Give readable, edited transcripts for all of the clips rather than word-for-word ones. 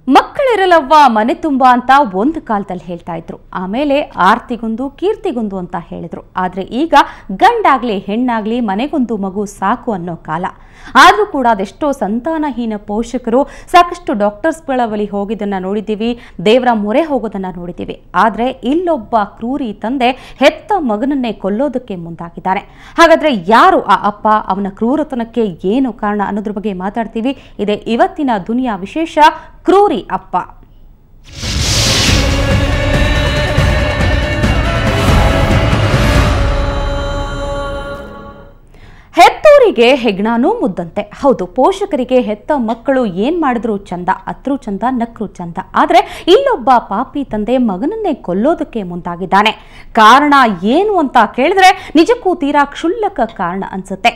ಮಕ್ಕಳಿರಲವ್ವ ಮನೆ ತುಂಬ ಅಂತ ಒಂದು ಕಾಲದಲ್ಲಿ ಹೇಳ್ತಾ ಇದ್ರು. ಆಮೇಲೆ ಆರ್ತಿಗೊಂದು ಕೀರ್ತಿಗೊಂದು ಅಂತ ಹೇಳಿದ್ರು. ಆದರೆ ಈಗ ಗಂಡಾಗ್ಲಿ ಹೆಣ್ಣಾಗ್ಲಿ ಮನೆಗೊಂದು ಮಗು ಸಾಕು ಅನ್ನೋ ಕಾಲ. ಆದರೂ ಕೂಡ ಅದೆಷ್ಟೋ ಸಂತಾನಹೀನ ಪೋಷಕರು ಸಾಕಷ್ಟು ಡಾಕ್ಟರ್ಸ್ಗಳ ಬಳಿ ಹೋಗಿದ್ದನ್ನು ನೋಡಿದ್ದೀವಿ, ದೇವರ ಮೊರೆ ಹೋಗೋದನ್ನು ನೋಡಿದ್ದೀವಿ. ಆದರೆ ಇಲ್ಲೊಬ್ಬ ಕ್ರೂರಿ ತಂದೆ ಹೆತ್ತ ಮಗನನ್ನೇ ಕೊಲ್ಲೋದಕ್ಕೆ ಮುಂದಾಗಿದ್ದಾನೆ. ಹಾಗಾದರೆ ಯಾರು ಆ ಅಪ್ಪ, ಅವನ ಕ್ರೂರತನಕ್ಕೆ ಏನು ಕಾರಣ ಅನ್ನೋದ್ರ ಬಗ್ಗೆ ಮಾತಾಡ್ತೀವಿ. ಇದೇ ಇವತ್ತಿನ ದುನಿಯಾ ವಿಶೇಷ, ಕ್ರೂರಿ ಅಪ್ಪ. ಹೆತ್ತೋರಿಗೆ ಹೆಗ್ಣಾನೂ ಮುದ್ದಂತೆ. ಹೌದು, ಪೋಷಕರಿಗೆ ಹೆತ್ತ ಮಕ್ಕಳು ಏನ್ ಮಾಡಿದ್ರು ಚಂದ, ಅತ್ರು ಚಂದ, ನಕ್ರು ಚಂದ. ಆದ್ರೆ ಇಲ್ಲೊಬ್ಬ ಪಾಪಿ ತಂದೆ ಮಗನನ್ನೇ ಕೊಲ್ಲೋದಕ್ಕೆ ಮುಂದಾಗಿದ್ದಾನೆ. ಕಾರಣ ಏನು ಅಂತ ಕೇಳಿದ್ರೆ ನಿಜಕ್ಕೂ ತೀರಾ ಕ್ಷುಲ್ಲಕ ಕಾರಣ ಅನ್ಸುತ್ತೆ.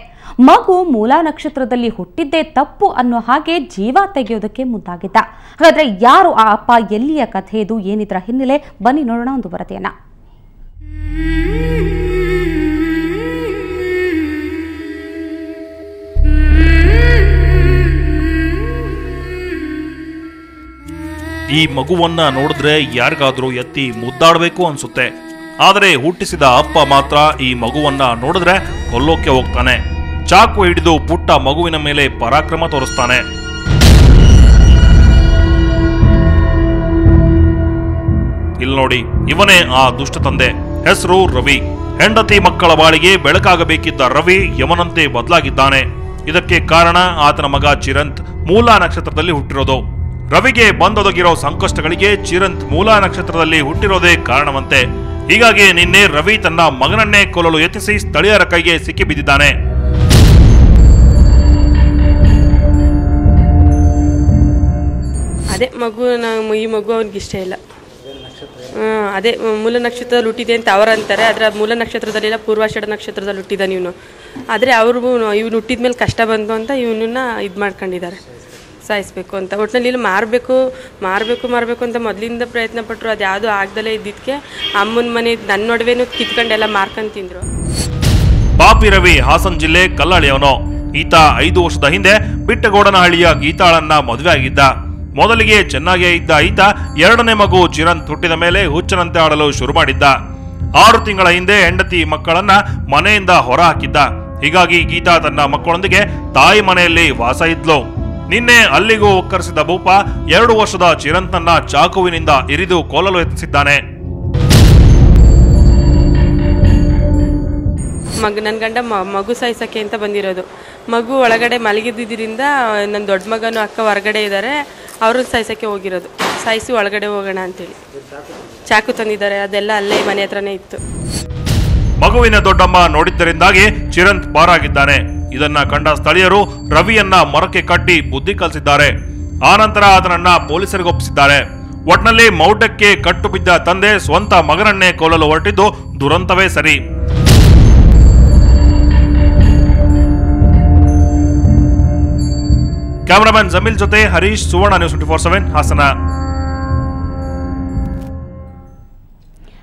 ಮಗು ಮೂಲಾ ನಕ್ಷತ್ರದಲ್ಲಿ ಹುಟ್ಟಿದ್ದೇ ತಪ್ಪು ಅನ್ನೋ ಹಾಗೆ ಜೀವ ತೆಗೆಯೋದಕ್ಕೆ ಮುಂದಾಗಿದ್ದ. ಹಾಗಾದ್ರೆ ಯಾರು ಆ ಅಪ್ಪ, ಎಲ್ಲಿಯ ಕಥೆ ಇದು, ಏನಿದ್ರ ಹಿನ್ನೆಲೆ, ಬನ್ನಿ ನೋಡೋಣ ಒಂದು ವರದಿಯನ್ನ. ಈ ಮಗುವನ್ನ ನೋಡಿದ್ರೆ ಯಾರಿಗಾದ್ರೂ ಎತ್ತಿ ಮುದ್ದಾಡಬೇಕು ಅನ್ಸುತ್ತೆ. ಆದರೆ ಹುಟ್ಟಿಸಿದ ಅಪ್ಪ ಮಾತ್ರ ಈ ಮಗುವನ್ನ ನೋಡಿದ್ರೆ ಕೊಲ್ಲೋಕೆ ಹೋಗ್ತಾನೆ. ಚಾಕು ಹಿಡಿದು ಪುಟ್ಟ ಮಗುವಿನ ಮೇಲೆ ಪರಾಕ್ರಮ ತೋರಿಸ್ತಾನೆ. ಇಲ್ಲಿ ನೋಡಿ, ಇವನೇ ಆ ದುಷ್ಟ ತಂದೆ. ಹೆಸರು ರವಿ. ಹೆಂಡತಿ ಮಕ್ಕಳ ಬಾಳಿಗೆ ಬೆಳಕಾಗಬೇಕಿದ್ದ ರವಿ ಯಮನಂತೆ ಬದಲಾಗಿದ್ದಾನೆ. ಇದಕ್ಕೆ ಕಾರಣ ಆತನ ಮಗ ಚಿರಂತ್ ಮೂಲಾ ನಕ್ಷತ್ರದಲ್ಲಿ ಹುಟ್ಟಿರೋದು. ರವಿಗೆ ಬಂದೊದಗಿರೋ ಸಂಕಷ್ಟಗಳಿಗೆ ಚಿರಂತ್ ಮೂಲಾ ನಕ್ಷತ್ರದಲ್ಲಿ ಹುಟ್ಟಿರೋದೇ ಕಾರಣವಂತೆ. ಹೀಗಾಗಿ ನಿನ್ನೆ ರವಿ ತನ್ನ ಮಗನನ್ನೇ ಕೊಲ್ಲಲು ಯತ್ನಿಸಿ ಸ್ಥಳೀಯರ ಕೈಗೆ ಸಿಕ್ಕಿ ಬಿದ್ದಿದ್ದಾನೆ. ಅದೇ ಈ ಮಗು ಅವ್ನಿಗೆ ಇಷ್ಟ ಇಲ್ಲ. ಅದೇ ಮೂಲ ನಕ್ಷತ್ರದಲ್ಲಿ ಹುಟ್ಟಿದೆ ಅಂತ ಅವ್ರು ಅಂತಾರೆ. ಆದರೆ ಮೂಲ ನಕ್ಷತ್ರದಲ್ಲಿಲ್ಲ, ಪೂರ್ವಾಷಾಢ ನಕ್ಷತ್ರದಲ್ಲಿ ಹುಟ್ಟಿದ್ದಾನೆ ಇವನು. ಆದರೆ ಅವ್ರಿಗೂ ಇವನು ಹುಟ್ಟಿದ ಮೇಲೆ ಕಷ್ಟ ಬಂತು ಅಂತ ಇವನನ್ನ ಇದು ಮಾಡ್ಕೊಂಡಿದ್ದಾರೆ, ಸಾಯಿಸ್ಬೇಕು ಅಂತ. ಒಟ್ಟಿನಲ್ಲಿ ಇಲ್ಲಿ ಮಾರಬೇಕು ಅಂತ ಮೊದಲಿಂದ ಪ್ರಯತ್ನ ಪಟ್ಟರು. ಅದು ಯಾವುದೂ ಆಗ್ದಲೇ ಇದ್ದಿದ್ದಕ್ಕೆ ಅಮ್ಮನ ಮನೆ ನನ್ನ ನಡುವೆನೂ ಕಿತ್ಕೊಂಡೆಲ್ಲ ಮಾರ್ಕೊಂಡು ತಿಂದರು. ಪಾಪಿ ರವಿ ಹಾಸನ ಜಿಲ್ಲೆ ಕಲ್ಲಳಿಯವನು. ಈತ 5 ವರ್ಷದ ಹಿಂದೆ ಬಿಟ್ಟಗೋಡನಹಳ್ಳಿಯ ಗೀತಾಳನ್ನ ಮದುವೆ ಆಗಿದ್ದ. ಮೊದಲಿಗೆ ಚೆನ್ನಾಗೇ ಇದ್ದ ಈತ 2ನೇ ಮಗು ಚಿರಂತ್ ಹುಟ್ಟಿದ ಮೇಲೆ ಹುಚ್ಚನಂತೆ ಆಡಲು ಶುರು ಮಾಡಿದ್ದ. 6 ತಿಂಗಳ ಹಿಂದೆ ಹೆಂಡತಿ ಮಕ್ಕಳನ್ನ ಮನೆಯಿಂದ ಹೊರ ಹಾಕಿದ್ದ. ಹೀಗಾಗಿ ಗೀತಾ ತನ್ನ ಮಕ್ಕಳೊಂದಿಗೆ ತಾಯಿ ಮನೆಯಲ್ಲಿ ವಾಸ ಇದ್ಲು. ನಿನ್ನೆ ಅಲ್ಲಿಗೂ ಒಕ್ಕರಿಸಿದ ಭೂಪ 2 ವರ್ಷದ ಚಿರಂತ್ನನ್ನ ಚಾಕುವಿನಿಂದ ಇರಿದು ಕೊಲ್ಲಲು ಯತ್ನಿಸಿದ್ದಾನೆ. ನನ್ನ ಗಂಡ ಮಗು ಸಾಯಿಸೋಕ್ಕೆ ಅಂತ ಬಂದಿರೋದು. ಮಗು ಒಳಗಡೆ ಮಲಗಿದ್ದರಿಂದ ನನ್ನ ದೊಡ್ಡ ಮಗನೂ ಅಕ್ಕ ಹೊರಗಡೆ ಇದ್ದಾರೆ, ಅವ್ರನ್ನ ಸಾಯಿಸೋಕ್ಕೆ ಹೋಗಿರೋದು. ಸಾಯಿಸಿ ಒಳಗಡೆ ಹೋಗೋಣ ಅಂತೇಳಿ ಚಾಕು ತಂದಿದ್ದಾರೆ. ಅದೆಲ್ಲ ಅಲ್ಲೇ ಮನೆ ಹತ್ರನೇ ಇತ್ತು. ಮಗುವಿನ ದೊಡ್ಡಮ್ಮ ನೋಡಿದ್ದರಿಂದಾಗಿ ಚಿರಂತ್ ಪಾರಾಗಿದ್ದಾನೆ. ಇದನ್ನ ಕಂಡ ಸ್ಥಳೀಯರು ರವಿಯನ್ನ ಮರಕ್ಕೆ ಕಟ್ಟಿ ಬುದ್ಧಿ ಕಲಿಸಿದ್ದಾರೆ. ಆನಂತರ ಅದನ್ನ ಪೊಲೀಸರಿಗೆ ಒಪ್ಪಿಸಿದ್ದಾರೆ. ಒಟ್ನಲ್ಲಿ ಮೌಢ್ಯಕ್ಕೆ ಕಟ್ಟು ಬಿದ್ದ ತಂದೆ ಸ್ವಂತ ಮಗನನ್ನೇ ಕೊಲ್ಲಲು ಹೊರಟಿದ್ದು ದುರಂತವೇ ಸರಿ. ಕ್ಯಾಮರಾಮನ್ ಜಮೀಲ್ ಜೊತೆ ಹರೀಶ್, ಸುವರ್ಣ ನ್ಯೂಸ್ 24/7 ಹಾಸನ.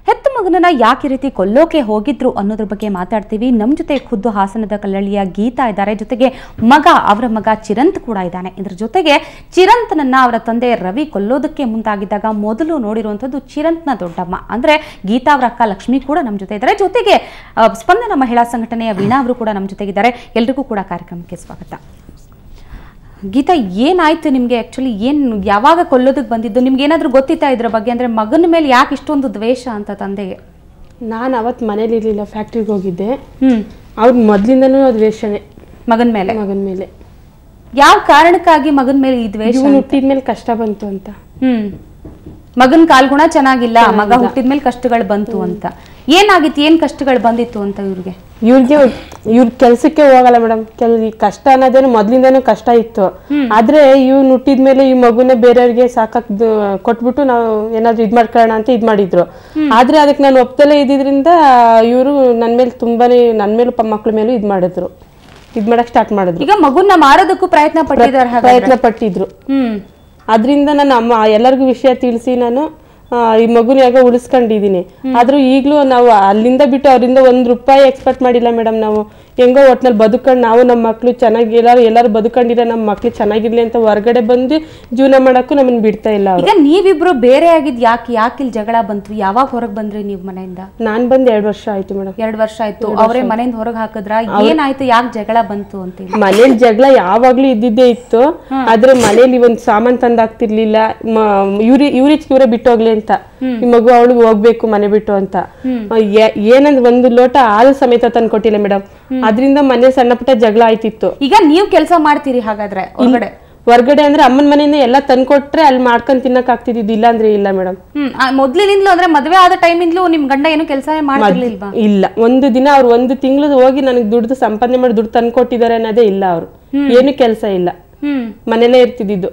ಹೆತ್ತ ಮಗನನ್ನ ಯಾಕೆ ರೀತಿ ಕೊಲ್ಲೋಕೆ ಹೋಗಿದ್ರು ಅನ್ನೋದ್ರ ಬಗ್ಗೆ ಮಾತಾಡ್ತೀವಿ. ನಮ್ಮ ಜೊತೆ ಖುದ್ದು ಹಾಸನದ ಕಲ್ಲಳ್ಳಿಯ ಗೀತಾ ಇದ್ದಾರೆ, ಜೊತೆಗೆ ಅವರ ಮಗ ಚಿರಂತ್ ಕೂಡ ಇದ್ದಾನೆ. ಇದ್ರ ಜೊತೆಗೆ ಚಿರಂತ್ನನ್ನ ಅವರ ತಂದೆ ರವಿ ಕೊಲ್ಲೋದಕ್ಕೆ ಮುಂದಾಗಿದ್ದಾಗ ಮೊದಲು ನೋಡಿರುವಂಥದ್ದು ಚಿರಂತ್ನ ದೊಡ್ಡಮ್ಮ, ಅಂದ್ರೆ ಗೀತಾ ಅವರ ಅಕ್ಕ ಲಕ್ಷ್ಮಿ ಕೂಡ ನಮ್ಮ ಜೊತೆ ಇದ್ದಾರೆ. ಜೊತೆಗೆ ಸ್ಪಂದನ ಮಹಿಳಾ ಸಂಘಟನೆಯ ವೀಣಾ ಅವರು ಕೂಡ ನಮ್ಮ ಜೊತೆಗಿದ್ದಾರೆ. ಎಲ್ರಿಗೂ ಕೂಡ ಕಾರ್ಯಕ್ರಮಕ್ಕೆ ಸ್ವಾಗತ. ಗೀತಾ, ಏನಾಯ್ತು ನಿಮಗೆ? ಆಕ್ಚುಲಿ ಯಾವಾಗ ಕೊಲ್ಲೋದಕ್ಕೆ ಬಂದಿದ್ದು? ನಿಮ್ಗೆ ಏನಾದರೂ ಗೊತ್ತಿತ್ತಾ ಇದ್ರ ಬಗ್ಗೆ? ಅಂದ್ರೆ ಮಗನ ಮೇಲೆ ಯಾಕೆ ಇಷ್ಟೊಂದು ದ್ವೇಷ ಅಂತ ತಂದೆಗೆ? ನಾನು ಅವತ್ತು ಮನೇಲಿ ಇರಲಿಲ್ಲ, ಫ್ಯಾಕ್ಟ್ರಿಗೆ ಹೋಗಿದ್ದೆ. ಅವ್ರ ಮೊದಲಿಂದನೂ ದ್ವೇಷನೇ ಮಗನ ಮೇಲೆ. ಯಾವ ಕಾರಣಕ್ಕಾಗಿ ಮಗನ ಮೇಲೆ ಈ ದ್ವೇಷ? ಹುಟ್ಟಿದ ಮೇಲೆ ಕಷ್ಟ ಬಂತು ಅಂತ. ಮಗನ ಕಾಲ್ಗುಣ ಚೆನ್ನಾಗಿಲ್ಲ, ಮಗ ಹುಟ್ಟಿದ ಮೇಲೆ ಕಷ್ಟಗಳು ಬಂತು ಅಂತ. ಏನಾಗಿತ್ತು, ಏನ್ ಕಷ್ಟಗಳು ಬಂದಿತ್ತು ಅಂತ ಇವ್ರ ಕೆಲ್ಸಕ್ಕೆ ಹೋಗಲ್ಲ ಮೇಡಮ್. ಕಷ್ಟ ಅನ್ನೋದೇನು ಮೊದ್ಲಿಂದಾನು ಕಷ್ಟ ಇತ್ತು. ಆದ್ರೆ ಇವ್ನು ಹುಟ್ಟಿದ್ಮೇಲೆ ಈ ಮಗುನ ಬೇರೆಯವ್ರಿಗೆ ಸಾಕಾಕ್ ಕೊಟ್ಬಿಟ್ಟು ನಾವು ಏನಾದ್ರು ಇದ್ ಮಾಡ್ಕೊಳ್ಳೋಣ ಅಂತ ಇದ್ ಮಾಡಿದ್ರು. ಆದ್ರೆ ಅದಕ್ಕೆ ನಾನು ಒಪ್ತಲೇ ಇದ್ದಿದ್ರಿಂದ ಇವರು ನನ್ ಮೇಲೂ ಮಕ್ಳ ಮೇಲೂ ಇದ್ ಮಾಡಿದ್ರು, ಇದ್ ಮಾಡಕ್ ಸ್ಟಾರ್ಟ್ ಮಾಡಿದ್ರು. ಈಗ ಮಗುನ ಮಾರೋದಕ್ಕೂ ಪ್ರಯತ್ನ ಪಟ್ಟಿದ್ರು. ಅದರಿಂದ ನಾನು ಎಲ್ಲರಿಗೂ ವಿಷಯ ತಿಳಿಸಿ ನಾನು ಈ ಮಗುನ ಯಾಗ ಉಳಿಸ್ಕೊಂಡಿದೀನಿ. ಆದ್ರೂ ಈಗ್ಲೂ ನಾವು ಅಲ್ಲಿಂದ ಬಿಟ್ಟು ಅವರಿಂದ ₹1 ಎಕ್ಸ್ಪೆಕ್ಟ್ ಮಾಡಿಲ್ಲ ಮೇಡಮ್. ನಾವು ಹೆಂಗೋ ಒಟ್ನಲ್ಲಿ ಬದುಕೊಂಡು ನಾವು ನಮ್ಮ ಮಕ್ಳು ಚೆನ್ನಾಗಿ ಎಲ್ಲಾರು ಬದುಕೊಂಡಿರ ನಮ್ಮ ಮಕ್ಳು ಚೆನ್ನಾಗಿರ್ಲಿ ಅಂತ ಹೊರಗಡೆ ಬಂದು ಜೀವನ ಮಾಡಕ್ಕೂ ನಮ್ಮನ್ನ ಬಿಡ್ತಾ ಇಲ್ಲ. ಈಗ ನೀವಿಬ್ರು ಬೇರೆ ಆಗಿದ್ ಯಾಕೆ ಇಲ್ಲಿ ಜಗಳ ಬಂತು? ಯಾವಾಗ ಹೊರಗ್ ಬಂದ್ರಿ ನೀವು ಮನೆಯಿಂದ? ನಾನ್ ಬಂದ್ 2 ವರ್ಷ ಆಯ್ತು ಮೇಡಮ್. 2 ವರ್ಷ ಆಯ್ತು. ಅವರೇ ಮನೆಯಿಂದ ಹೊರಗೆ ಹಾಕಿದ್ರ? ಏನಾಯ್ತು? ಯಾಕೆ ಜಗಳ ಬಂತು ಅಂತ? ಮನೇಲಿ ಜಗಳ ಯಾವಾಗ್ಲೂ ಇದ್ದಿದ್ದೇ ಇತ್ತು. ಆದ್ರೆ ಮನೇಲಿ ಒಂದ್ ಸಾಮಾನ್ ತಂದಾಗ್ತಿರ್ಲಿಲ್ಲ. ಇವ್ರೇ ಬಿಟ್ಟೋಗ್ಲಿ ಅಂತ, ಈ ಮಗು ಅವಳು ಹೋಗ್ಬೇಕು ಮನೆ ಬಿಟ್ಟು ಅಂತ. ಏನಂದ್ 1 ಲೋಟ ಹಾಲು ಸಮೇತ ತಂದು ಕೊಟ್ಟಿಲ್ಲ ಮೇಡಮ್. ಅದ್ರಿಂದ ಮನೆ ಸಣ್ಣ ಪುಟ್ಟ ಜಗಳ ಆಯ್ತಿತ್ತು. ಈಗ ನೀವ್ ಕೆಲಸ ಮಾಡ್ತೀರಿ ಹಾಗಾದ್ರೆ ಹೊರಗಡೆ ಅಂದ್ರೆ ಅಮ್ಮನ ಮನೆಯಿಂದ ಎಲ್ಲ ತಂದ್ಕೊಟ್ರೆ ಅಲ್ಲಿ ಮಾಡ್ಕೊಂಡ್ ತಿನ್ನಕ್ ಆಗ್ತಿದ್ದು, ಇಲ್ಲ ಅಂದ್ರೆ ಇಲ್ಲ ಮೇಡಮ್. ಮೊದ್ಲಿನಿಂದಲೂ ಅಂದ್ರೆ ಮದ್ವೆ ಆದ ಟೈಮಿಂದಲೂ ನಿಮ್ ಗಂಡ ಏನು ಕೆಲಸನೇ ಮಾಡ್ತಿರ್ಲಿಲ್ವಾ? ಇಲ್ಲ, ಒಂದು ದಿನ ಅವ್ರು 1 ತಿಂಗಳು ಹೋಗಿ ನನಗೆ ದುಡ್ಡು ಸಂಪಾದನೆ ಮಾಡಿ ದುಡ್ಡು ತಂದ್ಕೊಟ್ಟಿದ್ದಾರೆ ಅನ್ನೋದೇ ಇಲ್ಲ. ಅವ್ರು ಏನು ಕೆಲಸ ಇಲ್ಲ, ಮನೇಲೇ ಇರ್ತಿದ್ದು.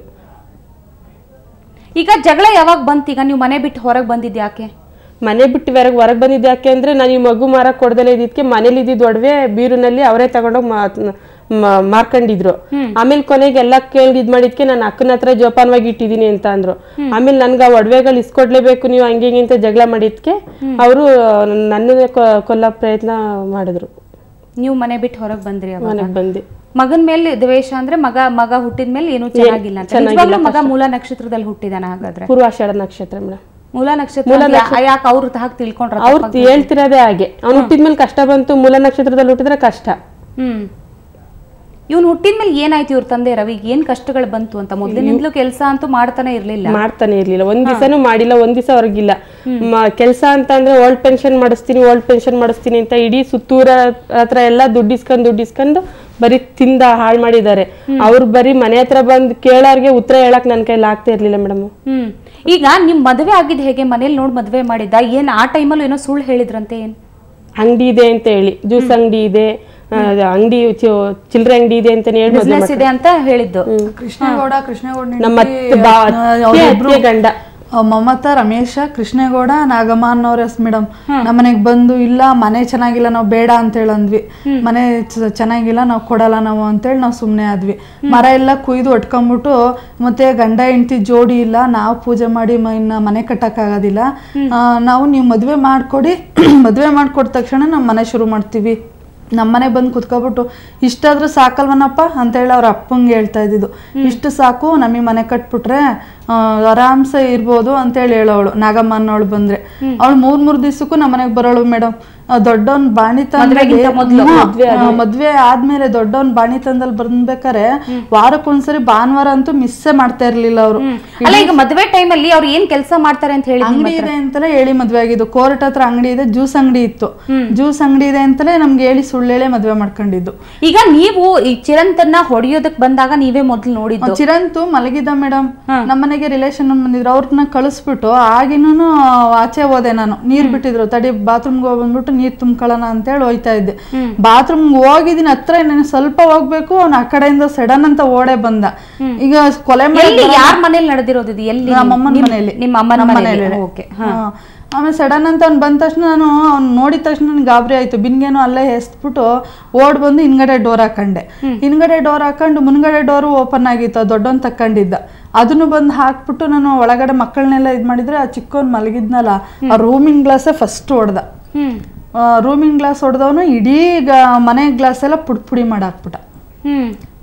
ಈಗ ಜಗಳ ಯಾವಾಗ ಬಂತು? ಈಗ ನೀವು ಮನೆ ಬಿಟ್ಟು ಹೊರಗೆ ಬಂದಿದ್ದು ಯಾಕೆ? ಮನೆ ಬಿಟ್ಟು ಹೊರಗೆ ಬಂದಿದ್ದು ಯಾಕೆ ಅಂದ್ರೆ, ನಾನು ಈ ಮಗು ಮಾರಕ್ ಕೊಡ್ದಲೇ ಇದ್ದಿದ್ಕೆ ಮನೇಲಿ ಇದ್ದಿದ್ದು ಒಡವೆ ಬೀರುನಲ್ಲಿ ಅವರೇ ತಗೊಂಡೋಗಿ ಮಾರ್ಕೊಂಡಿದ್ರು. ಆಮೇಲೆ ಕೊನೆಗೆ ಎಲ್ಲ ಕೇಳಿ ಇದ್ ಮಾಡಿದ್ಕೆ ನಾನು ಅಕ್ಕನ ಹತ್ರ ಜೋಪಾನವಾಗಿ ಇಟ್ಟಿದೀನಿ ಅಂತ ಅಂದ್ರು. ಆಮೇಲೆ ನನ್ಗೆ ಆ ಒಡವೆಗಳು ಇಸ್ಕೊಡ್ಲೇಬೇಕು ನೀವು ಹಂಗೆ ಅಂತ ಜಗಳ ಮಾಡಿದ್ಕೆ ಅವರು ನನ್ನನ್ನೇ ಕೊಲ್ಲ ಪ್ರಯತ್ನ ಮಾಡಿದ್ರು. ನೀವು ಮನೆ ಬಿಟ್ಟು ಹೊರಗೆ ಬಂದ್ರಿ? ಮನೆಗೆ ಬಂದೆ. ಮಗನ ಮೇಲೆ ದ್ವೇಷ ಅಂದ್ರೆ ಮಗ ಹುಟ್ಟಿದ ಮೇಲೆ ಏನು ಚೆನ್ನಾಗಿಲ್ಲ ಅಂತ. ಮಗ ಮೂಲ ನಕ್ಷತ್ರದಲ್ಲಿ ಹುಟ್ಟಿದಾನ? ಹಾಗಾದ್ರೆ ಪೂರ್ವಾಷಾಢ ನಕ್ಷತ್ರ ಮೇಡಮ್. ಮೂಲ ನಕ್ಷತ್ರ ಯಾಕೆ ಅವ್ರ ಹಾಗೆ ತಿಳ್ಕೊಂಡ್ರ? ಅವ್ರು ಹೇಳ್ತಿರೋದೇ ಹಾಗೆ. ಅವ್ನು ಹುಟ್ಟಿದ್ಮೇಲೆ ಕಷ್ಟ ಬಂತು, ಮೂಲ ನಕ್ಷತ್ರದಲ್ಲಿ ಹುಟ್ಟಿದ್ರೆ ಕಷ್ಟ. ಇವ್ನು ಹುಟ್ಟಿದ್ಮೇಲೆ ಏನಾಯ್ತು ಇವ್ರ ತಂದೆ ರವಿಗೆ? ಏನ್ ಕಷ್ಟಗಳು ಬಂತು ಅಂತ? ಮೊದಲಿನಿಂದಲೂ ಕೆಲಸ ಅಂತೂ ಮಾಡ್ತಾನೆ ಇರ್ಲಿಲ್ಲ. ಒಂದ್ ದಿವಸನೂ ಮಾಡಿಲ್ಲ, ಒಂದ್ ದಿವಸ ಹೊರಗಿಲ್ಲ. ಕೆಲಸ ಅಂತ ಅಂದ್ರೆ ಓಲ್ಡ್ ಪೆನ್ಷನ್ ಮಾಡಿಸ್ತೀನಿ ಅಂತ ಇಡೀ ಸುತ್ತೂರ ಹತ್ರ ಎಲ್ಲ ದುಡ್ಡಿಸ್ಕೊಂಡು ಬರೀ ತಿಂದ ಹಾಳು ಮಾಡಿದ್ದಾರೆ. ಅವ್ರು ಬರೀ ಮನೆ ಹತ್ರ ಬಂದ್ ಕೇಳೋರ್ಗೆ ಉತ್ತರ ಹೇಳಕ್ ನನ್ ಕೈಲಿ ಆಗ್ತಾ ಇರ್ಲಿಲ್ಲ ಮೇಡಮ್. ಈಗ ನಿಮ್ ಮದ್ವೆ ಆಗಿದ್ ಹೇಗೆ? ಮನೇಲಿ ನೋಡ್ ಮದ್ವೆ ಮಾಡಿದ್ದ? ಏನ್ ಆ ಟೈಮಲ್ಲೂ ಏನೋ ಸುಳ್ಳು ಹೇಳಿದ್ರಂತೆ? ಏನ್ ಅಂಗಡಿ ಇದೆ ಅಂತ ಹೇಳಿ, ಜ್ಯೂಸ್ ಅಂಗಡಿ ಇದೆ, ಅಂಗಡಿ ಚಿಲ್ಲರೆ ಅಂಗಡಿ ಇದೆ ಅಂತ ಇದೆ ಅಂತ ಹೇಳಿದ್ದು. ಕೃಷ್ಣೇಗೌಡ ನಮ್ಮ ಗಂಡ ಮಮತಾ, ರಮೇಶ, ಕೃಷ್ಣೇಗೌಡ, ನಾಗಮ್ಮ ಅನ್ನೋರ್ ಎಸ್ ಮೇಡಮ್. ನಮ್ಮನೆಗೆ ಬಂದು ಇಲ್ಲ ಮನೆ ಚೆನ್ನಾಗಿಲ್ಲ ನಾವು ಬೇಡ ಅಂತ ಹೇಳಂದ್ವಿ. ಮನೆ ಚೆನ್ನಾಗಿಲ್ಲ ನಾವು ಕೊಡಲ್ಲ ನಾವು ಅಂತೇಳಿ ನಾವು ಸುಮ್ಮನೆ ಆದ್ವಿ. ಮರ ಎಲ್ಲ ಕುಯ್ದು ಒಟ್ಕೊಂಡ್ಬಿಟ್ಟು ಮತ್ತೆ ಗಂಡ ಹೆಂಡತಿ ಜೋಡಿ ಇಲ್ಲ, ನಾವು ಪೂಜೆ ಮಾಡಿ ಇನ್ನ ಮನೆ ಕಟ್ಟಕ್ಕಾಗೋದಿಲ್ಲ, ನಾವು ನೀವು ಮದುವೆ ಮಾಡಿಕೊಡಿ, ಮದುವೆ ಮಾಡಿಕೊಟ್ಟ ತಕ್ಷಣ ನಾವು ಮನೆ ಶುರು ಮಾಡ್ತೀವಿ, ನಮ್ಮನೆ ಬಂದು ಕುತ್ಕೊಬಿಟ್ಟು ಇಷ್ಟಾದ್ರೂ ಸಾಕಲ್ವನಪ್ಪ ಅಂತೇಳಿ ಅವ್ರ ಅಪ್ಪಂಗೆ ಹೇಳ್ತಾ ಇದ್ದಿದ್ದು. ಇಷ್ಟು ಸಾಕು, ನಮಗೆ ಮನೆ ಕಟ್ಬಿಟ್ರೆ ಆರಾಮ್ಸೆ ಇರ್ಬೋದು ಅಂತೇಳಿ ಹೇಳೋಳು ನಾಗಮ್ಮ ಅನ್ನೋಳು. ಬಂದ್ರೆ ಅವಳು 3 ದಿವ್ಸಕ್ಕೂ ನಮ್ಮನೆಗೆ ಬರೋಳು ಮೇಡಮ್. ದೊಡ್ಡವನ್ ಬಾಣಿ ಮದ್ವೆ ಆದ್ಮೇಲೆ ದೊಡ್ಡವನ್ ಬಾಣಿ ತಂದಲ್ಲಿ ಬಂದ್ಬೇಕಾರೆ ವಾರಕ್ಕೊಂದ್ಸರಿ ಭಾನುವಾರ ಅಂತೂ ಮಿಸ್ಸೇ ಮಾಡ್ತಾ ಇರ್ಲಿಲ್ಲ ಅವ್ರು. ಈಗ ಮದ್ವೆ ಟೈಮ್ ಅಲ್ಲಿ ಅವ್ರು ಏನ್ ಕೆಲಸ ಮಾಡ್ತಾರೆ ಅಂತ ಹೇಳಿ? ಅಂಗಡಿ ಇದೆ ಅಂತಲೇ ಹೇಳಿ ಮದ್ವೆ ಆಗಿದ್ದು. ಕೋರ್ಟ್ ಹತ್ರ ಅಂಗಡಿ ಇದೆ, ಜ್ಯೂಸ್ ಅಂಗಡಿ ಇತ್ತು. ಜ್ಯೂಸ್ ಅಂಗಡಿ ಇದೆ ಅಂತಲೇ ನಮ್ಗೆ ಹೇಳಿ ಸುಳ್ಳೇಳೆ ಮದ್ವೆ ಮಾಡ್ಕೊಂಡಿದ್ದು. ಈಗ ನೀವು ಈ ಚಿರಂತನ್ನ ಹೊಡೆಯೋದಕ್ ಬಂದಾಗ ನೀವೇ ಮೊದ್ಲು ನೋಡಿದ್ದು? ಚಿರಂತು ಮಲಗಿದ್ದ ಮೇಡಮ್. ನಮ್ಮನೆಗೆ ರಿಲೇಷನ್ ಬಂದಿದ್ರು, ಅವ್ರನ್ನ ಕಳಿಸ್ಬಿಟ್ಟು ಆಗಿನೂ ಆಚೆ ಹೋದೆ ನಾನು. ನೀರ್ ಬಿಟ್ಟಿದ್ರು, ತಡಿ ಬಾತ್ರೂಮ್ಗೆ ಹೋಗ್ಬಂದ್ಬಿಟ್ಟು ನೀರ್ ತುಂಬ್ಕೊಳ್ಳೋಣ ಅಂತೇಳಿ ಹೋಯ್ತಾ ಇದ್ದೆ. ಬಾತ್ರೂಮ್ಗೆ ಹೋಗಿದ್ದೀನಿ, ಹತ್ರ ನಾನು ಸ್ವಲ್ಪ ಹೋಗ್ಬೇಕು, ಅವ್ನು ಆ ಕಡೆಯಿಂದ ಸಡನ್ ಅಂತ ಓಡೇ ಬಂದ. ಈಗ ಕೊಲೆ ಮಾಡಿ ಯಾರ ಮನೇಲಿ ನಡೆದಿರೋದು? ಎಲ್ಲಿ? ನಮ್ಮಮ್ಮನ ಮನೇಲಿ. ನಿಮ್ಮ ಅಮ್ಮನ ಮನೇಲಿ. ಆಮೇಲೆ ಸಡನ್ ಅಂತ ಅವ್ನು ಬಂದ ತಕ್ಷಣ ಅವ್ನು ನೋಡಿದ ತಕ್ಷಣ ನನ್ಗೆ ಗಾಬರಿ ಆಯ್ತು. ಬಿನ್ಗೇನೋ ಅಲ್ಲೇ ಎಸ್ಬಿಟ್ಟು ಓಡ್ ಬಂದು ಹಿಂದ್ಗಡೆ ಡೋರ್ ಹಾಕೊಂಡೆ. ಹಿಂದ್ಗಡೆ ಡೋರ್ ಹಾಕೊಂಡು ಮುಂದ್ಗಡೆ ಡೋರು ಓಪನ್ ಆಗಿತ್ತು, ದೊಡ್ಡವನ್ ತಕ್ಕೊಂಡಿದ್ದ. ಅದನ್ನು ಬಂದು ಹಾಕ್ಬಿಟ್ಟು ನಾನು ಒಳಗಡೆ ಮಕ್ಕಳನ್ನೆಲ್ಲ ಇದ್ ಮಾಡಿದ್ರೆ, ಆ ಚಿಕ್ಕವನ್ ಮಲಗಿದ್ನಲ್ಲ ಆ ರೂಮಿಂಗ್ ಗ್ಲಾಸೇ ಫಸ್ಟ್ ಹೊಡ್ದ. ರೂಮಿಂಗ್ ಗ್ಲಾಸ್ ಹೊಡೆದವನು ಇಡೀ ಮನೆ ಗ್ಲಾಸ್ ಎಲ್ಲ ಪುಡಿ ಮಾಡಾಕ್ಬಿಟ್ಟ.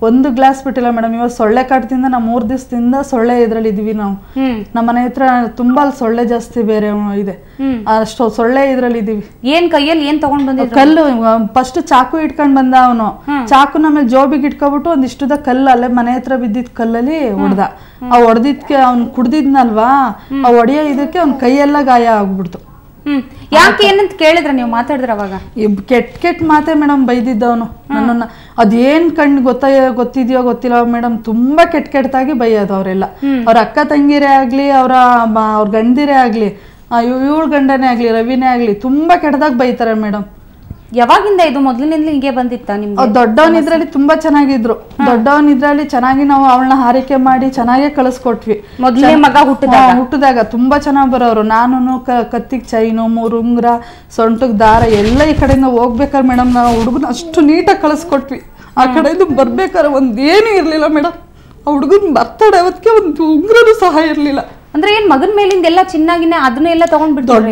ಒಂದು ಗ್ಲಾಸ್ ಬಿಟ್ಟಿಲ್ಲ ಮೇಡಮ್. ಇವಾಗ ಸೊಳ್ಳೆ ಕಾಟದಿಂದ ನಾವು 3 ದಿವಸದಿಂದ ಸೊಳ್ಳೆ ಇದ್ರಲ್ಲಿ ಇದೀವಿ ನಾವು. ನಮ್ಮ ಮನೆ ಹತ್ರ ತುಂಬಾ ಸೊಳ್ಳೆ ಜಾಸ್ತಿ ಬೇರೆ ಇದೆ, ಅಷ್ಟು ಸೊಳ್ಳೆ ಇದ್ರಲ್ಲಿ ಇದೀವಿ. ಏನ್ ಕೈಯಲ್ಲಿ ಏನ್ ತಗೊಂಡ್ ಬಂದ? ಕಲ್ಲು. ಫಸ್ಟ್ ಚಾಕು ಇಟ್ಕೊಂಡ್ ಬಂದ ಅವನು. ಚಾಕು ನಮೇಲೆ ಜೋಬಿಗೆ ಇಟ್ಕೊಬಿಟ್ಟು ಒಂದಿಷ್ಟುದ ಕಲ್ಲು ಅಲ್ಲೇ ಮನೆ ಹತ್ರ ಬಿದ್ದಿದ್ ಕಲ್ಲಲ್ಲಿ ಹೊಡ್ದ. ಆ ಹೊಡೆದಿದ್ಕೆ ಅವ್ನು ಕುಡ್ದಿದ್ನಲ್ವಾ, ಆ ಹೊಡೆಯೋ ಇದಕ್ಕೆ ಅವ್ನ ಕೈಯೆಲ್ಲ ಗಾಯ ಆಗ್ಬಿಡ್ತು. ಯಾಕೆ ಏನಂತ ಕೇಳಿದ್ರ ನೀವು? ಮಾತಾಡಿದ್ರ ಅವಾಗ? ಕೆಟ್ಟ ಮಾತೆ ಮೇಡಮ್ ಬೈದಿದ್ದವನು ನನ್ನನ್ನ. ಅದೇನ್ ಕಣ್ಣು ಗೊತ್ತಿದ್ಯೋ ಗೊತ್ತಿಲ್ಲ ಮೇಡಮ್, ತುಂಬಾ ಕೆಟ್ಟದಾಗಿ ಬೈಯೋದು ಅವರೆಲ್ಲ. ಅವ್ರ ಅಕ್ಕ ತಂಗಿರೇ ಆಗ್ಲಿ, ಅವ್ರ ಗಂಡಿರೇ ಆಗ್ಲಿ, ಇವಳ ಗಂಡನೇ ಆಗ್ಲಿ, ರವಿನೇ ಆಗ್ಲಿ, ತುಂಬಾ ಕೆಟ್ಟದಾಗಿ ಬೈತಾರೆ ಮೇಡಮ್. ಯಾವಾಗಿಂದ ಇದು? ಮೊದಲಿನಿಂದಲೂ ಹಿಂಗೆ ಬಂದಿತ್ತ ನಿಮ್ಗೆ? ದೊಡ್ಡವನ್ ಇದ್ರಲ್ಲಿ ತುಂಬಾ ಚೆನ್ನಾಗಿದ್ರು. ದೊಡ್ಡವನ್ ಇದ್ರಲ್ಲಿ ಚೆನ್ನಾಗಿ ನಾವು ಅವಳನ್ನ ಹಾರೈಕೆ ಮಾಡಿ ಚೆನ್ನಾಗೇ ಕಳಿಸ್ಕೊಟ್ವಿ. ಮೊದಲೇ ಮಗ ಹುಟ್ಟಿದಾಗ ತುಂಬಾ ಚೆನ್ನಾಗ್ ಬರೋರು. ನಾನು ಕತ್ತಿಗೆ ಚೈನು, 3 ಉಂಗ್ರ, ಸೊಂಟಕ್ ದಾರ ಎಲ್ಲ ಈ ಕಡೆಯಿಂದ ಹೋಗ್ಬೇಕಾರೆ ಮೇಡಮ್ ನಾವು ಹುಡುಗನ ಅಷ್ಟು ನೀಟಾಗಿ ಕಳಿಸ್ಕೊಟ್ವಿ. ಆ ಕಡೆಯಿಂದ ಬರ್ಬೇಕಾದ್ರೆ ಒಂದೇನು ಇರ್ಲಿಲ್ಲ ಮೇಡಮ್. ಆ ಹುಡುಗನ್ ಬರ್ತಡೆ ಅವತ್ತಿಗೆ ಒಂದು ಉಂಗ್ರನೂ ಸಹ ಇರ್ಲಿಲ್ಲ. ಅಂದ್ರೆ ಏನ್ ಮಗನ ಮೇಲಿಂದ ಎಲ್ಲ ಚಿನ್ನಾಗಿನ ಅದನ್ನೆಲ್ಲ ತಗೊಂಡ್ಬಿಡ್ತಾರೆ?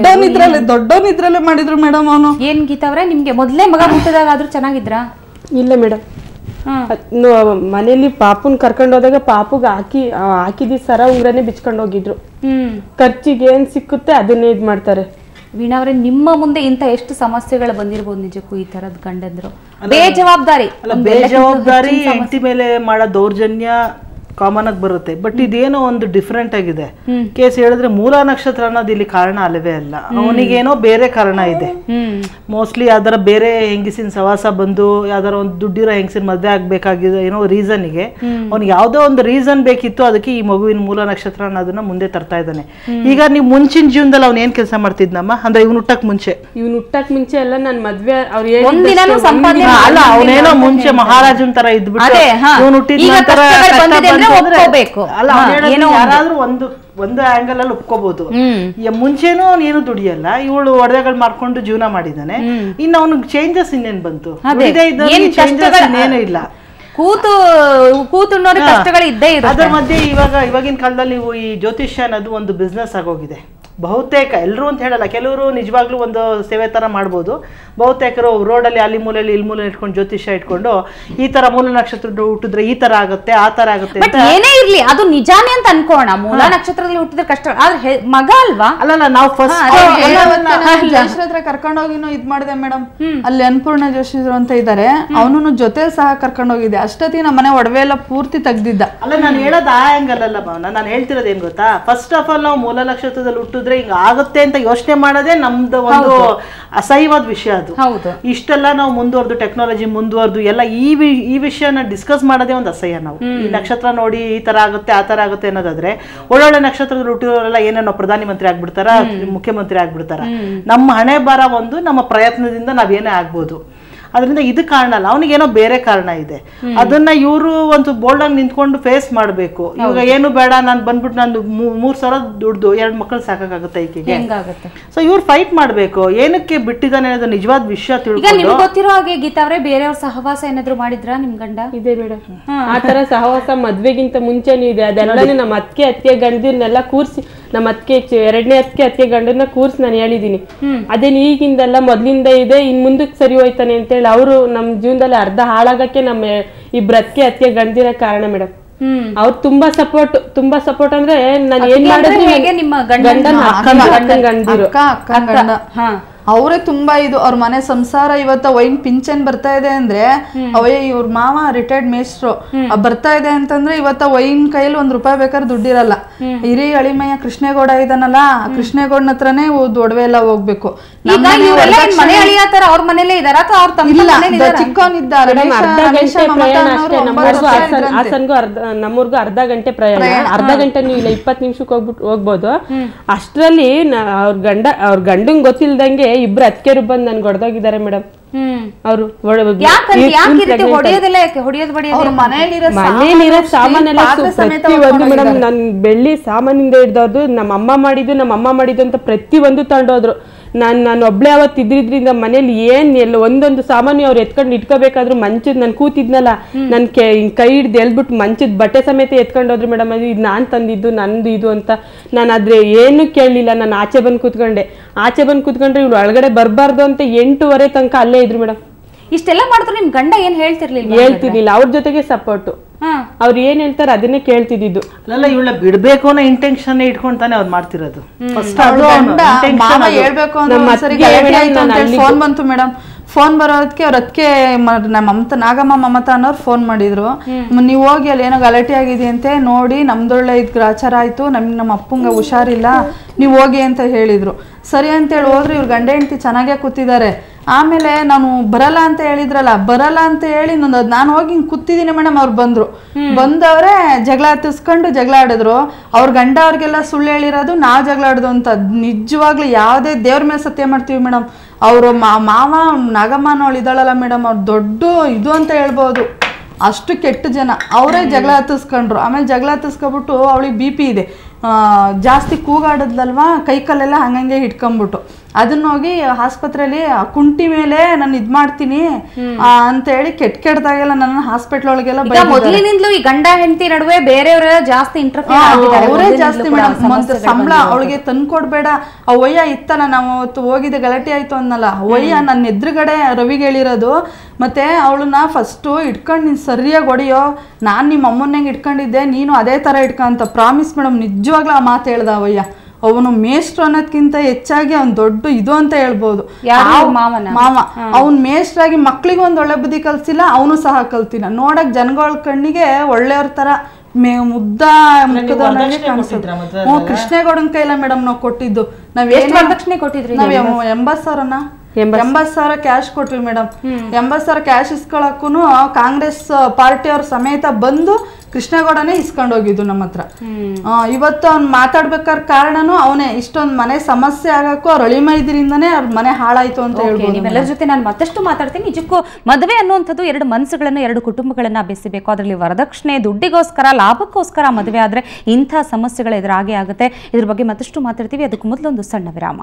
ದೊಡ್ಡವನಿದ್ರಲ್ಲೇ ಮಾಡಿದ್ರು ಮೇಡಮ್ ಅವನು. ಏನ್ ಗೀತಾ ಅವ್ರೆ, ನಿಮ್ಗೆ ಮೊದ್ಲೇ ಮಗ ಹುಟ್ಟಿದಾಗ ಆದ್ರೂ ಚೆನ್ನಾಗಿದ್ರಾ? ಇಲ್ಲ ಮೇಡಮ್, ಮನೇಲಿ ಪಾಪುನ್ ಕರ್ಕೊಂಡು ಹೋದಾಗ ಪಾಪುಗೆ ಹಾಕಿದ ಸರ ಉಂಗ್ರನೇ ಬಿಚ್ಕೊಂಡು ಹೋಗಿದ್ರು. ಖರ್ಚಿಗೆ ಏನ್ ಸಿಕ್ಕುತ್ತೆ ಅದನ್ನೇ ಇದ್ ಮಾಡ್ತಾರೆ. ವೀಣಾ ಅವ್ರೆ, ನಿಮ್ಮ ಮುಂದೆ ಇಂತ ಎಷ್ಟು ಸಮಸ್ಯೆಗಳು ಬಂದಿರ್ಬೋದು ನಿಜಕ್ಕೂ ಈ ತರದ್ ಗಂಡಂದ್ರು? ಬೇಜವಾಬ್ದಾರಿ ಹೆಂಡತಿ ಮೇಲೆ ಮಾಡೋ ದೌರ್ಜನ್ಯ ಕಾಮನ್ ಆಗಿ ಬರುತ್ತೆ. ಬಟ್ ಇದೇನೋ ಒಂದು ಡಿಫ್ರೆಂಟ್ ಆಗಿದೆ ಕೇಸ್. ಹೇಳಿದ್ರೆ ಮೂಲ ನಕ್ಷತ್ರ ಅನ್ನೋದು ಇಲ್ಲಿ ಕಾರಣ ಅಲ್ಲವೇ ಅಲ್ಲ, ಅವನಿಗೇನೋ ಬೇರೆ ಕಾರಣ ಇದೆ. ಮೋಸ್ಟ್ಲಿ ಯಾವ್ದಾರ ಬೇರೆ ಹೆಂಗಸಿನ ಸವಾಸ ಬಂದು ಯಾವ್ದಾರ ಒಂದು ದುಡ್ಡಿರೋ ಹೆಂಗಸಿನ ಮದ್ವೆ ಆಗ್ಬೇಕಾಗಿರೋ ಏನೋ ರೀಸನ್ಗೆ ಅವ್ನಿಗೆ ಯಾವ್ದೋ ಒಂದು ರೀಸನ್ ಬೇಕಿತ್ತು, ಅದಕ್ಕೆ ಈ ಮಗುವಿನ ಮೂಲ ನಕ್ಷತ್ರ ಅನ್ನೋದನ್ನ ಮುಂದೆ ತರ್ತಾ ಇದ್ದಾನೆ. ಈಗ ನೀವು ಮುಂಚಿನ ಜೀವನದಲ್ಲಿ ಅವ್ನ ಏನ್ ಕೆಲಸ ಮಾಡ್ತಿದ್ನಮ್ಮ ಅಂದ್ರೆ ಇವ್ನು ಹುಟ್ಟಕ್ ಮುಂಚೆ ಎಲ್ಲ ನನ್ ಮದ್ವೆ ಅಲ್ಲ, ಅವನೇನೋ ಮುಂಚೆ ಮಹಾರಾಜನ್ ತರ ಇದ್ಬಿಟ್ಟು ಇವ್ನು ಹುಟ್ಟಿದ ನಂತರ ಅಲ್ಲ, ಯಾರಾದ್ರೂ ಒಂದು ಆಂಗಲ್ ಅಲ್ಲಿ ಒಪ್ಕೋಬಹುದು. ಮುಂಚೆನೂ ಏನು ದುಡಿಯಲ್ಲ, ಇವಳು ಒಡವೆಗಳು ಮಾಡ್ಕೊಂಡು ಜೀವನ ಮಾಡಿದಾನೆ. ಇನ್ನು ಅವ್ನಿಗೆ ಚೇಂಜಸ್ ಇನ್ನೇನ್ ಬಂತು? ಚೇಂಜಸ್ ಇನ್ನೇನು ಇಲ್ಲ. ಅದ್ರ ಮಧ್ಯೆ ಇವಾಗಿನ ಕಾಲದಲ್ಲಿ ನೀವು ಈ ಜ್ಯೋತಿಷ್ಯ ಅನ್ನೋದು ಒಂದು ಬಿಸ್ನೆಸ್ ಆಗೋಗಿದೆ. ಬಹುತೇಕ ಎಲ್ಲರೂ ಅಂತ ಹೇಳಲ್ಲ, ಕೆಲವರು ನಿಜವಾಗ್ಲೂ ಒಂದು ಸೇವೆ ತರ ಮಾಡ್ಬೋದು. ಬಹುತೇಕರು ರೋಡಲ್ಲಿ ಅಲ್ಲಿ ಮೂಲೆಯಲ್ಲಿ ಇಲ್ಲಿ ಮೂಲೆ ಇಟ್ಕೊಂಡು ಜ್ಯೋತಿಷ್ಯ ಇಟ್ಕೊಂಡು ಈ ತರ ಮೂಲ ನಕ್ಷತ್ರ ಹುಟ್ಟಿದ್ರೆ ಈ ತರ ಆಗುತ್ತೆ ಆ ತರ ಆಗುತ್ತೆ ಅಂತ. ಏನೇ ಇರ್ಲಿ ಅದು ನಿಜಾನೇ ಅಂತ ಅನ್ಕೋಣ. ಮೂಲ ನಕ್ಷತ್ರದಲ್ಲಿ ಹುಟ್ಟಿದ್ರೆ ಕಷ್ಟ, ಆದ್ರೆ ಮಗ ಅಲ್ವಾ? ಅಲ್ಲಲ್ಲ, ನಾವು ಜೋಶಿ ಹತ್ರ ಕರ್ಕೊಂಡೋಗಿನೂ ಇದ್ ಮಾಡಿದೆ ಮೇಡಮ್. ಅಲ್ಲಿ ಅನ್ನಪೂರ್ಣ ಜೋಶಿದ್ರು ಅಂತ ಇದ್ದಾರೆ, ಅವನು ಜೊತೆ ಸಹ ಕರ್ಕೊಂಡೋಗಿದ್ದೆ. ಅಷ್ಟೊತ್ತಿಗೆ ನಮ್ಮ ಮನೆ ಒಡವೆ ಎಲ್ಲ ಪೂರ್ತಿ ತೆಗ್ದಿದ್ದ. ಅಲ್ಲ, ನಾನು ಹೇಳೋದು ಆ ಆಂಗಲ್ ಅಲ್ಲ ಭಾವನ, ನಾನು ಹೇಳ್ತಿರೋದು ಏನ್ ಗೊತ್ತಾ, ಫಸ್ಟ್ ಆಫ್ ಆಲ್ ನಾವು ಮೂಲ ನಕ್ಷತ್ರದಲ್ಲಿ ಹುಟ್ಟಿದ್ರೆ ಹಿಂಗ ಆಗುತ್ತೆ ಅಂತ ಯೋಚನೆ ಮಾಡೋದೇ ನಮ್ದು ಒಂದು ಅಸಹ್ಯವಾದ ವಿಷಯ. ಅದು ಇಷ್ಟೆಲ್ಲ ನಾವು ಮುಂದುವರೆದು ಟೆಕ್ನಾಲಜಿ ಮುಂದುವರೆದು ಎಲ್ಲ ಈ ವಿಷಯನ ಡಿಸ್ಕಸ್ ಮಾಡೋದೇ ಒಂದು ಅಸಹ್ಯ. ನಾವು ಈ ನಕ್ಷತ್ರ ನೋಡಿ ಈ ತರ ಆಗುತ್ತೆ ಆ ತರ ಆಗುತ್ತೆ ಅನ್ನೋದಾದ್ರೆ, ಒಳ್ಳೊಳ್ಳೆ ನಕ್ಷತ್ರದಲ್ಲಿ ಹುಟ್ಟಿರೋರೆಲ್ಲ ಏನೇನೋ ಪ್ರಧಾನಿ ಮಂತ್ರಿ ಆಗ್ಬಿಡ್ತಾರ, ಮುಖ್ಯಮಂತ್ರಿ ಆಗ್ಬಿಡ್ತಾರ. ನಮ್ಮ ಹಣೆ ಬರ ಒಂದು ನಮ್ಮ ಪ್ರಯತ್ನದಿಂದ ನಾವೇನೇ ಆಗ್ಬೋದು. ಅದರಿಂದ ಇದು ಕಾರಣ ಅಲ್ಲ, ಅವನಿಗೇನೋ ಬೇರೆ ಕಾರಣ ಇದೆ. ಅದನ್ನ ಇವರು ಒಂದು ಬೋಲ್ಡ್ ಆಗಿ ನಿಂತ್ಕೊಂಡು ಫೇಸ್ ಮಾಡ್ಬೇಕು. ಇವಾಗ ಏನು ಬೇಡ, ನಾನು ಬಂದ್ಬಿಟ್ಟು ನಾನು 3,000 ದುಡ್ದು 2 ಮಕ್ಕಳು ಸಾಕಾಗುತ್ತೆ ಈಕೆಗೆ. ಸೊ ಇವ್ರು ಫೈಟ್ ಮಾಡ್ಬೇಕು. ಏನಕ್ಕೆ ಬಿಟ್ಟಿದ್ದಾನೆ ಅನ್ನೋದು ನಿಜವಾದ ವಿಷಯ ತಿಳ್ಕೊಂಡು. ಗೊತ್ತಿರೋ ಹಾಗೆ ಗೀತಾ ಅವ್ರೆ, ಬೇರೆಯವ್ರ ಸಹವಾಸ ಏನಾದ್ರು ಮಾಡಿದ್ರ ನಿಮ್ ಗಂಡ? ಇದೆ ಮೇಡಮ್, ಆತರ ಸಹವಾಸ ಮದ್ವೆಗಿಂತ ಮುಂಚೆನೂ ಇದೆ. ಅದೆಲ್ಲನೇ ನಮ್ಮ ಅತ್ತಿಗೆ ಗಂಡನ್ನೆಲ್ಲ ಕೂರ್ಸಿ, ನಮ್ಮ ಎರಡನೇ ಅತ್ತಿಗೆ ಗಂಡನ್ನ ಕೂರ್ಸಿ ನಾನು ಹೇಳಿದೀನಿ. ಅದೇನ್ ಈಗಿಂದಲ್ಲ ಮೊದ್ಲಿಂದ ಇದೆ, ಇನ್ ಮುಂದಕ್ಕೆ ಸರಿ ಹೋಯ್ತಾನೆ ಅಂತ ಹೇಳಿ ಅವರು ನಮ್ಮ ಜೀವನದಲ್ಲಿ ಅರ್ಧ ಹಾಳಾಗಕ್ಕೆ ನಮ್ಮ ಇಬ್ಬರ ಅತ್ತಿಗೆ ಗಂಡಿನ ಕಾರಣ ಮೇಡಮ್. ಅವ್ರು ತುಂಬಾ ಸಪೋರ್ಟ್ ಅಂದ್ರೆ ನಾನು ಏನ್ ಮಾಡಿದ್ರೆ ನಿಮ್ಮ ಗಂಡಿರು ಅವರೇ ತುಂಬಾ ಇದು. ಅವ್ರ ಮನೆ ಸಂಸಾರ ಇವತ್ತ ವೈನ್ ಪಿಂಚನ್ ಬರ್ತಾ ಇದೆ ಅಂದ್ರೆ, ಅವೇ ಇವ್ರ ಮಾವ ರಿಟೈರ್ಡ್ ಮೇಸ್ಟ್ರು ಬರ್ತಾ ಇದೆ ಅಂತಂದ್ರೆ ಇವತ್ತ ವೈನ್ ಕೈಯಲ್ಲಿ ₹1 ಬೇಕಾದ್ರೆ ದುಡ್ಡಿರಲ್ಲ. ಹಿರಿ ಅಳಿಮಯ್ಯ ಕೃಷ್ಣೇಗೌಡ ಇದಾನಲ್ಲ, ಕೃಷ್ಣೇಗೌಡನ ಹತ್ರನೇ ಒಡವೆ ಎಲ್ಲ ಹೋಗ್ಬೇಕು. ಅವ್ರ ಮನೇಲೆ ಇದಾರ ಅಥವಾ ಅವ್ರ ಚಿಕ್ಕವನಿದ್ದಾರೆ. ನಮ್ಮೂರ್ಗು ಅರ್ಧ ಗಂಟೆ ಪ್ರಯಾಣ, ಅರ್ಧ ಗಂಟೆ ಇಲ್ಲ 20 ನಿಮಿಷಕ್ಕೆ ಹೋಗ್ಬೋದು. ಅಷ್ಟ್ರಲ್ಲಿ ಅವ್ರ ಗಂಡಂಗ್ ಗೊತ್ತಿಲ್ದಂಗೆ ಇಬ್ರು ಅತ್ತಿಗೆರು ಬಂದು ನನ್ಗೆ ಹೊಡೆದೋಗಿದ್ದಾರೆ ಮೇಡಮ್. ಅವರು ಮನೇಲಿರೋ ಸಾಮಾನೆಲ್ಲ ಪ್ರತಿಯೊಂದು ಮೇಡಮ್, ನನ್ ಬೆಳ್ಳಿ ಸಾಮಾನಿಂದ ಹಿಡ್ದವ್ರದ್ದು ನಮ್ಮ ಅಮ್ಮ ಮಾಡಿದ್ದು ಅಂತ ಪ್ರತಿಯೊಂದು ತಗೊಂಡೋದ್ರು. ನಾನು ಒಬ್ಳೆ ಅವತ್ತು ಇದ್ರಿದ್ರಿಂದ ಮನೇಲಿ ಎಲ್ಲ ಒಂದೊಂದು ಸಾಮಾನು ಅವ್ರು ಎತ್ಕೊಂಡು ಇಟ್ಕೋಬೇಕಾದ್ರು ಮಂಚದ್ ನಾನು ಕೂತಿದ್ನಲ್ಲ, ನನ್ ಕೈ ಹಿಡ್ದು ಎಲ್ಬಿಟ್ಟು ಮಂಚದ ಬಟ್ಟೆ ಸಮೇತ ಎತ್ಕೊಂಡೋದ್ರು ಮೇಡಮ್. ಅದು ಇದು ನಾನ್ ತಂದಿದ್ದು ನಂದು ಇದು ಅಂತ. ನಾನು ಆದ್ರೆ ಏನು ಕೇಳಲಿಲ್ಲ. ನಾನು ಆಚೆ ಬಂದು ಕೂತ್ಕೊಂಡ್ರೆ ಇವ್ರು ಒಳಗಡೆ ಬರ್ಬಾರ್ದು ಅಂತ 8:30 ತನಕ ಅಲ್ಲೇ ಇದ್ರು ಮೇಡಮ್. ಇಷ್ಟೆಲ್ಲ ಮಾಡಿದ್ರು ನಿಮ್ ಗಂಡ ಏನ್ ಹೇಳ್ತಿರ್ಲಿಲ್ಲ, ಅವ್ರ ಜೊತೆಗೆ ಸಪೋರ್ಟ್. ಅವ್ರು ಏನ್ ಹೇಳ್ತಾರೆ ಅದನ್ನೇ ಕೇಳ್ತಿದ್ದು. ಅಲ್ಲ, ಇವಳ ಬಿಡ್ಬೇಕು ಅನ್ನೋ ಇಂಟೆನ್ಷನ್ ಇಟ್ಕೊಂಡ್ತಾನೆ ಅವ್ರು ಮಾಡ್ತಿರೋದು. ಹೇಳ್ಬೇಕು ಫೋನ್ ಬಂತು ಮೇಡಮ್. ಫೋನ್ ಬರೋದಕ್ಕೆ ಅವ್ರ ಅದಕ್ಕೆ ನಾಗಮ್ಮ ಮಮತಾ ಅನ್ನೋರು ಫೋನ್ ಮಾಡಿದ್ರು. ನೀವು ಹೋಗಿ ಅಲ್ಲಿ ಏನೋ ಗಲಾಟೆ ಆಗಿದೆಯಂತೆ, ನೋಡಿ ನಮ್ದೊಳ್ಳೆ ಇದು ಗ್ರಾಚಾರ ಆಯ್ತು, ನಮ್ಮ ಅಪ್ಪಂಗ ಹುಷಾರಿಲ್ಲ, ನೀವು ಹೋಗಿ ಅಂತ ಹೇಳಿದ್ರು. ಸರಿ ಅಂತೇಳಿ ಹೋದ್ರೆ ಇವ್ರು ಗಂಡ ಹೆಂಡತಿ ಚೆನ್ನಾಗೇ ಕೂತಿದ್ದಾರೆ. ಆಮೇಲೆ ನಾನು ಬರಲ್ಲ ಅಂತ ಹೇಳಿ ನಾನು ಹೋಗಿ ಹಿಂಗೆ ಕೂತಿದ್ದೀನಿ ಮೇಡಮ್. ಅವ್ರು ಬಂದವ್ರೆ ಜಗಳ ಹತ್ತಿಸ್ಕೊಂಡು ಜಗಳ ಆಡಿದ್ರು. ಅವ್ರ ಗಂಡ ಅವ್ರಿಗೆಲ್ಲ ಸುಳ್ಳು ಹೇಳಿರೋದು, ನಾವು ಜಗಳ ಆಡೋದು ಅಂತ. ನಿಜವಾಗ್ಲೂ ಯಾವುದೇ ದೇವ್ರ ಮೇಲೆ ಸತ್ಯ ಮಾಡ್ತೀವಿ ಮೇಡಮ್. ಅವರು ಮಾವ ನಾಗಮ್ಮ ಅನ್ನೋಳು ಇದ್ದಾಳಲ್ಲ ಮೇಡಮ್, ಅವ್ರು ದೊಡ್ಡ ಇದು ಅಂತ ಹೇಳ್ಬೋದು. ಅಷ್ಟು ಕೆಟ್ಟ ಜನ. ಅವರೇ ಜಗಳ ಹತ್ತಿಸ್ಕೊಂಡ್ರು. ಆಮೇಲೆ ಜಗಳ ಹತ್ತಿಸ್ಕೊಬಿಟ್ಟು ಅವಳಿಗೆ BP ಇದೆ, ಜಾಸ್ತಿ ಕೂಗಾಡದ್ಲಲ್ವಾ, ಕೈ ಕಾಲೆಲ್ಲ ಹಂಗಂಗೆ ಹಿಡ್ಕೊಂಬಿಟ್ಟು ಅದನ್ನ ಹೋಗಿ ಆಸ್ಪತ್ರೆಯಲ್ಲಿ ಕುಂಟಿ ಮೇಲೆ ನಾನು ಇದ್ ಮಾಡ್ತೀನಿ ಅಂತ ಹೇಳಿ ಕೆಟ್ಟದಾಗೆಲ್ಲ ನನ್ನ ಹಾಸ್ಪಿಟ್ಲ್ ಒಳಗೆಲ್ಲ ಮೊದಲಿನಿಂದಲೂ ಈ ಗಂಡ ಹೆಂಡತಿ ನಡುವೆ ಬೇರೆಯವರೆಲ್ಲ ಜಾಸ್ತಿ ಇಂಟರ್ಫಿಯರ್ ಆಗಿದ್ದಾರೆ. ಅವರೇ ಜಾಸ್ತಿ ಮೇಡಮ್. ಸಂಬಳ ಅವಳಿಗೆ ತಂದ್ಕೊಡ್ಬೇಡ, ಅವಯ್ಯ ಇತ್ತಲ್ಲ, ನಾವು ಅವತ್ತು ಹೋಗಿದ್ದೆ ಗಲಾಟೆ ಆಯ್ತು ಅನ್ನಲ್ಲ, ಅವಯ್ಯ ನನ್ನ ಎದುರುಗಡೆ ರವಿಗೆ ಹೇಳಿರೋದು. ಮತ್ತೆ ಅವಳನ್ನ ಫಸ್ಟ್ ಇಟ್ಕೊಂಡು ನೀನು ಸರಿಯಾಗಿ ಹೊಡಿಯೋ, ನಾನು ನಿಮ್ಮ ಅಮ್ಮನ್ನೇ ಇಟ್ಕೊಂಡಿದ್ದೆ, ನೀನು ಅದೇ ತರ ಇಟ್ಕೊಂತ ಪ್ರಾಮಿಸ್ ಮೇಡಮ್. ನಿಜವಾಗ್ಲೂ ಆ ಮಾತು ಹೇಳ್ದ ಅವಯ್ಯ. ಅವನು ಮೇಷ್ಟ್ರು ಅನ್ನೋದ್ಕಿಂತ ಹೆಚ್ಚಾಗಿ ಅವ್ನು ದೊಡ್ಡ ಇದು ಅಂತ ಹೇಳ್ಬೋದು. ಮಾವ ಅವ್ನ್ ಮೇಷ್ಟ್ರಾಗಿ ಮಕ್ಳಿಗೆ ಒಂದ್ ಒಳ್ಳೆ ಬುದ್ಧಿ ಕಲ್ಸಿಲ್ಲ, ಅವನು ಸಹ ಕಲ್ತಿಲ್ಲ. ನೋಡಕ್ ಜನಗಳ ಕಣ್ಣಿಗೆ ಒಳ್ಳೆಯವ್ರ ತರ ಮುದ್ದ ಮುಖದವನಾಗೆ ಕಾಣಿಸಿದ್ರು. ಕೃಷ್ಣೇಗೌಡನ ಕೈಲ ಮೇಡಮ್ ನಾವು ಕೊಟ್ಟಿದ್ದು. ನಾವ್ 80,000ನ 80,000 ಕ್ಯಾಶ್ ಕೊಟ್ವಿ ಮೇಡಮ್. 80,000 ಕ್ಯಾಶ್ ಇಸ್ಕೊಳಕ್ಕೂ ಕಾಂಗ್ರೆಸ್ ಪಾರ್ಟಿಯವ್ರ ಸಮೇತ ಬಂದು ಕೃಷ್ಣೇಗೌಡನೇ ಇಸ್ಕೊಂಡು ಹೋಗಿದ್ದು ನಮ್ಮ ಹತ್ರ. ಇವತ್ತು ಅವ್ನು ಮಾತಾಡ್ಬೇಕಾದ ಕಾರಣನೂ ಅವನೇ. ಇಷ್ಟೊಂದು ಮನೆ ಸಮಸ್ಯೆ ಆಗಕ್ಕೂ ಅವ್ರ ಅಳಿಮೈದ್ರಿಂದನೇ ಅವ್ರ ಮನೆ ಹಾಳಾಯ್ತು ಅಂತ ಹೇಳ್ಬೋದು. ನಿಮ್ಮೆಲ್ಲರ ಜೊತೆ ನಾನು ಮತ್ತಷ್ಟು ಮಾತಾಡ್ತೀನಿ. ನಿಜಕ್ಕೂ ಮದುವೆ ಅನ್ನುವಂಥದ್ದು ಎರಡು ಮನಸ್ಸುಗಳನ್ನು, ಎರಡು ಕುಟುಂಬಗಳನ್ನ ಬೆಸೆಬೇಕು. ಅದರಲ್ಲಿ ವರದಕ್ಷಿಣೆ, ದುಡ್ಡಿಗೋಸ್ಕರ, ಲಾಭಕ್ಕೋಸ್ಕರ ಮದುವೆ ಆದ್ರೆ ಇಂಥ ಸಮಸ್ಯೆಗಳು ಎದುರಾಗೇ ಆಗುತ್ತೆ. ಇದ್ರ ಬಗ್ಗೆ ಮತ್ತಷ್ಟು ಮಾತಾಡ್ತೀವಿ. ಅದಕ್ಕೂ ಮೊದಲೊಂದು ಸಣ್ಣ ವಿರಾಮ.